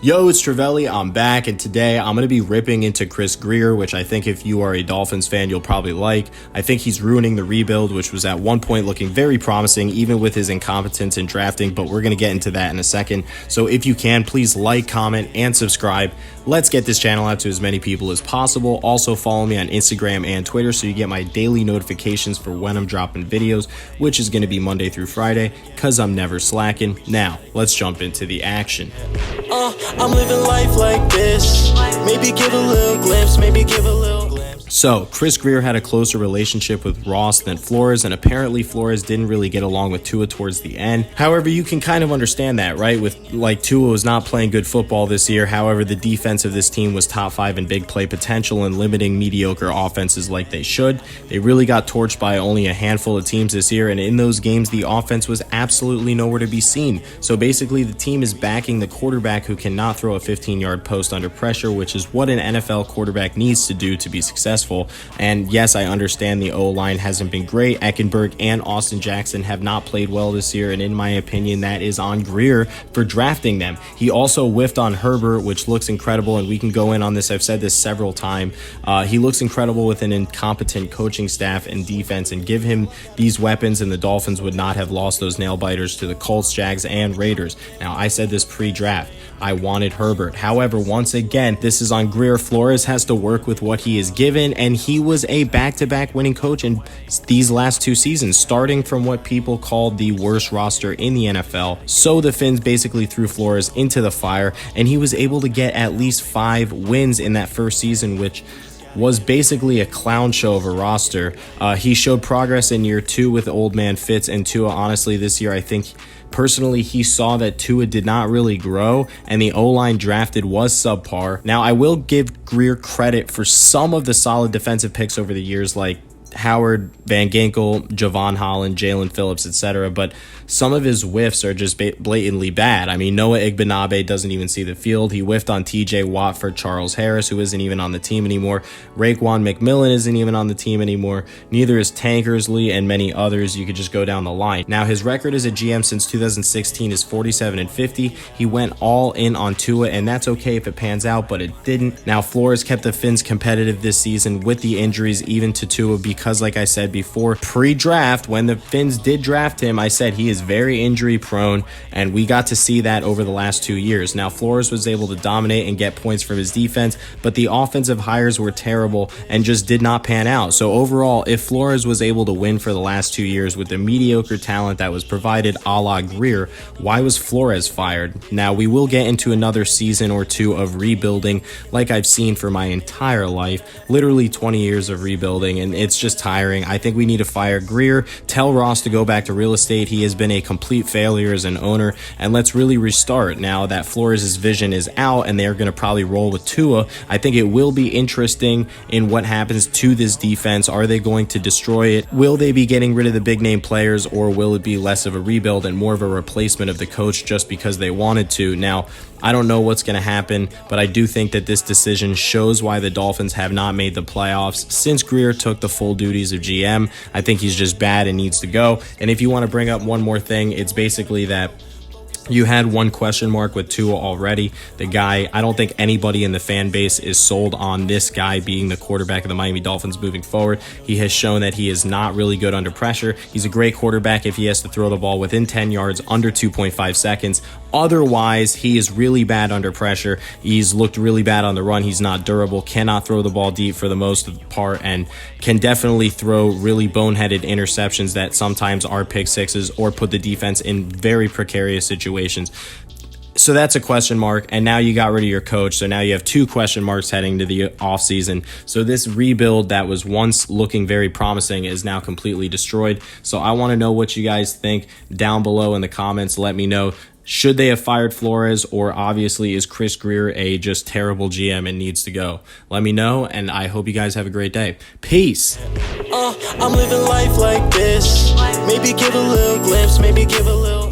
Yo, it's Trivelli. I'm back, and today I'm going to be ripping into Grier, which I think if you are a Dolphins fan, you'll probably like. I think he's ruining the rebuild, which was at one point looking very promising, even with his incompetence in drafting, but we're going to get into that in a second. So if you can, please like, comment, and subscribe. Let's get this channel out to as many people as possible. Also, follow me on Instagram and Twitter so you get my daily notifications for when I'm dropping videos, which is going to be Monday through Friday, because I'm never slacking. Now, let's jump into the action. I'm living life like this. Maybe give a little glimpse, maybe give a little glimpse. So, Grier had a closer relationship with Ross than Flores, and apparently Flores didn't really get along with Tua towards the end. However, you can kind of understand that, right? Tua was not playing good football this year. However, the defense of this team was top 5 in big play potential and limiting mediocre offenses like they should. They really got torched by only a handful of teams this year, and in those games, the offense was absolutely nowhere to be seen. So basically, the team is backing the quarterback who cannot throw a 15-yard post under pressure, which is what an NFL quarterback needs to do to be successful. And yes, I understand the O-line hasn't been great. Eckenberg and Austin Jackson have not played well this year, and in my opinion, that is on Grier for drafting them. He also whiffed on Herbert, which looks incredible, and we can go in on this. I've said this several times. He looks incredible with an incompetent coaching staff and defense, and give him these weapons, and the Dolphins would not have lost those nail-biters to the Colts, Jags, and Raiders. Now, I said this pre-draft. I wanted Herbert. However, once again, this is on Grier. Flores has to work with what he is given, and he was a back-to-back winning coach in these last 2 seasons, starting from what people called the worst roster in the NFL. So the Fins basically threw Flores into the fire, and he was able to get at least 5 wins in that first season, which was basically a clown show of a roster. He showed progress in year 2 with old man Fitz and Tua. Honestly, this year, I think personally, he saw that Tua did not really grow, and the O-line drafted was subpar. Now, I will give Grier credit for some of the solid defensive picks over the years, like Howard, Van Ginkel, Javon Holland, Jalen Phillips, etc., but some of his whiffs are just blatantly bad. I mean, Noah Igbenabe doesn't even see the field. He whiffed on TJ Watt for Charles Harris, who isn't even on the team anymore. Raekwon McMillan isn't even on the team anymore. Neither is Tankersley and many others. You could just go down the line. Now, his record as a GM since 2016 is 47-50. He went all in on Tua, and that's okay if it pans out, but it didn't. Now, Flores kept the Fins competitive this season with the injuries, even to Tua, because like I said before, pre-draft, when the Fins did draft him, I said he is very injury prone, and we got to see that over the last 2 years. Now, Flores was able to dominate and get points from his defense, but the offensive hires were terrible and just did not pan out. So overall, if Flores was able to win for the last 2 years with the mediocre talent that was provided a la Grier, why was Flores fired? Now, we will get into another season or 2 of rebuilding like I've seen for my entire life, literally 20 years of rebuilding, and it's just tiring. I think we need to fire Grier, tell Ross to go back to real estate. He has been a complete failure as an owner, and let's really restart now that Flores' vision is out and they're going to probably roll with Tua. I think it will be interesting in what happens to this defense. Are they going to destroy it? Will they be getting rid of the big name players, or will it be less of a rebuild and more of a replacement of the coach just because they wanted to? Now, I don't know what's going to happen, but I do think that this decision shows why the Dolphins have not made the playoffs since Grier took the full duties of GM. I think he's just bad and needs to go. And if you want to bring up one more thing, it's basically that you had one question mark with Tua already. The guy, I don't think anybody in the fan base is sold on this guy being the quarterback of the Miami Dolphins moving forward. He has shown that he is not really good under pressure. He's a great quarterback if he has to throw the ball within 10 yards under 2.5 seconds. Otherwise, he is really bad under pressure. He's looked really bad on the run. He's not durable, cannot throw the ball deep for the most part, and can definitely throw really boneheaded interceptions that sometimes are pick sixes or put the defense in very precarious situations. So that's a question mark, and now you got rid of your coach, so now you have 2 question marks heading to the offseason. So this rebuild that was once looking very promising is now completely destroyed. So I want to know what you guys think down below in the comments. Let me know. Should they have fired Flores, or obviously is Grier a just terrible GM and needs to go? Let me know, and I hope you guys have a great day. Peace. I'm living life like this. Maybe give a little glimpse, maybe give a little